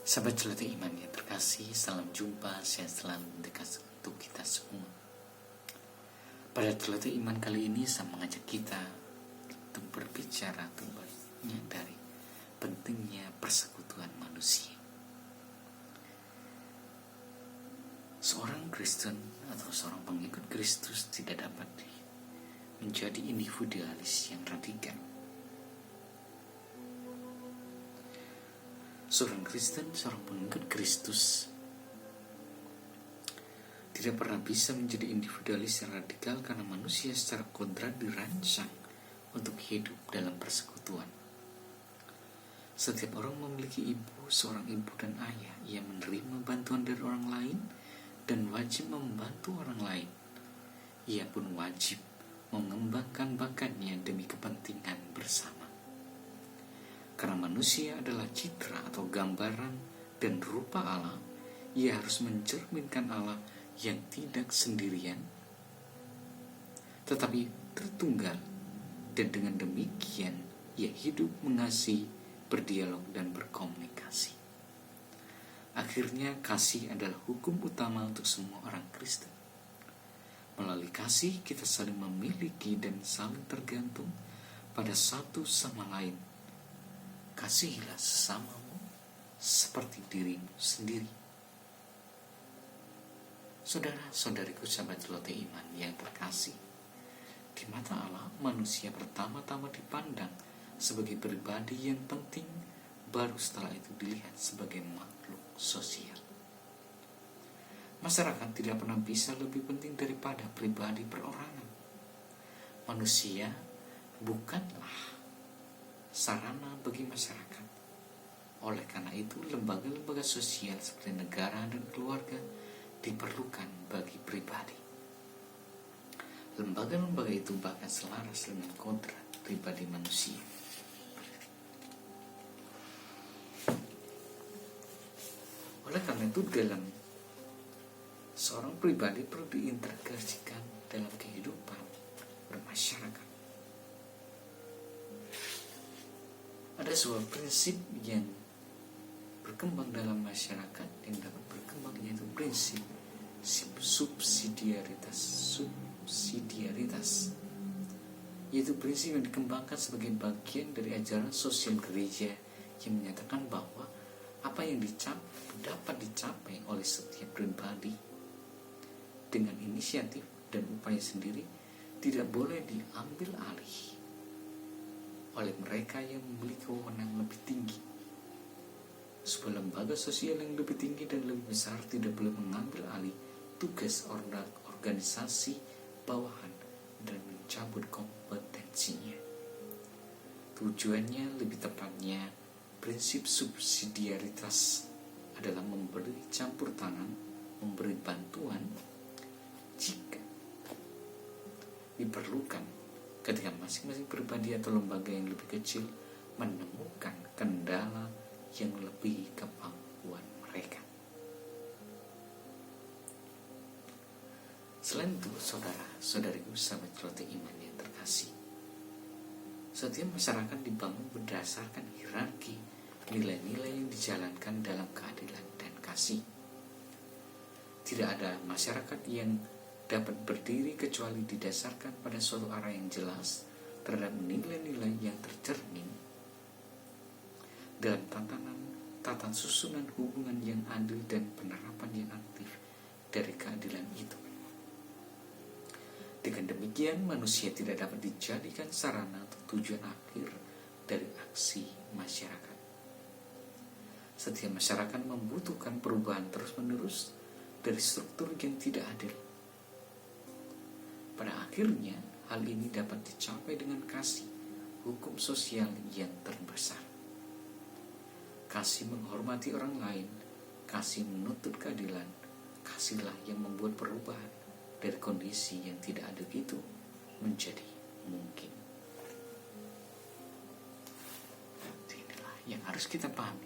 Sahabat Celoteh Iman yang terkasih, salam jumpa, sehat selalu dekat untuk kita semua. Pada Celoteh Iman kali ini saya mengajak kita untuk berbicara kembali dari pentingnya persekutuan manusia. Seorang Kristen atau seorang pengikut Kristus tidak dapat menjadi individualis yang radikal. Seorang Kristen, seorang pengikut Kristus tidak pernah bisa menjadi individualis yang radikal karena manusia secara kodrat dirancang untuk hidup dalam persekutuan. Setiap orang memiliki ibu, seorang ibu dan ayah. Ia menerima bantuan dari orang lain dan wajib membantu orang lain. Ia pun wajib mengembangkan bakatnya demi kepentingan bersama. Karena manusia adalah citra atau gambaran dan rupa Allah, ia harus mencerminkan Allah yang tidak sendirian, tetapi tertunggal, dan dengan demikian ia hidup mengasihi, berdialog dan berkomunikasi. Akhirnya kasih adalah hukum utama untuk semua orang Kristen. Melalui kasih kita saling memiliki dan saling tergantung pada satu sama lain. Kasihilah sesamamu seperti dirimu sendiri. Saudara-saudariku sahabat Celoteh Iman yang terkasih, di mata Allah manusia pertama-tama dipandang sebagai pribadi yang penting, baru setelah itu dilihat sebagai makhluk sosial. Masyarakat tidak pernah bisa lebih penting daripada pribadi perorangan. Manusia bukanlah sarana bagi masyarakat. Oleh karena itu, lembaga-lembaga sosial seperti negara dan keluarga diperlukan bagi pribadi. Lembaga-lembaga itu bahkan selaras dengan kodrat pribadi manusia. Oleh karena itu, dalam seorang pribadi perlu diintegrasikan dalam kehidupan bermasyarakat. Ada sebuah prinsip yang berkembang dalam masyarakat yang dapat berkembang, yaitu prinsip subsidiaritas, yaitu prinsip yang dikembangkan sebagai bagian dari ajaran sosial gereja yang menyatakan bahwa apa yang dapat dicapai oleh setiap pribadi dengan inisiatif dan upaya sendiri tidak boleh diambil alih oleh mereka yang memiliki wewenang lebih tinggi. Sebuah lembaga sosial yang lebih tinggi dan lebih besar tidak boleh mengambil alih tugas organisasi bawahan dan mencabut kompetensinya. Tujuannya, lebih tepatnya, prinsip subsidiaritas adalah memberi campur tangan, memberi bantuan jika diperlukan, ketika masing-masing pribadi atau lembaga yang lebih kecil menemukan kendala yang lebih kemampuan mereka. Selain itu, saudara-saudariku sahabat Celoteh Iman yang terkasih, setiap masyarakat dibangun berdasarkan hierarki nilai-nilai yang dijalankan dalam keadilan dan kasih. Tidak ada masyarakat yang dapat berdiri kecuali didasarkan pada suatu arah yang jelas terhadap nilai-nilai yang tercermin dalam tata susunan hubungan yang adil dan penerapan yang aktif dari keadilan itu. Dengan demikian, manusia tidak dapat dijadikan sarana atau tujuan akhir dari aksi masyarakat. Setiap masyarakat membutuhkan perubahan terus-menerus dari struktur yang tidak adil. Pada akhirnya, hal ini dapat dicapai dengan kasih, hukum sosial yang terbesar. Kasih menghormati orang lain, kasih menuntut keadilan, kasihlah yang membuat perubahan dari kondisi yang tidak adil itu menjadi mungkin. Inilah yang harus kita pahami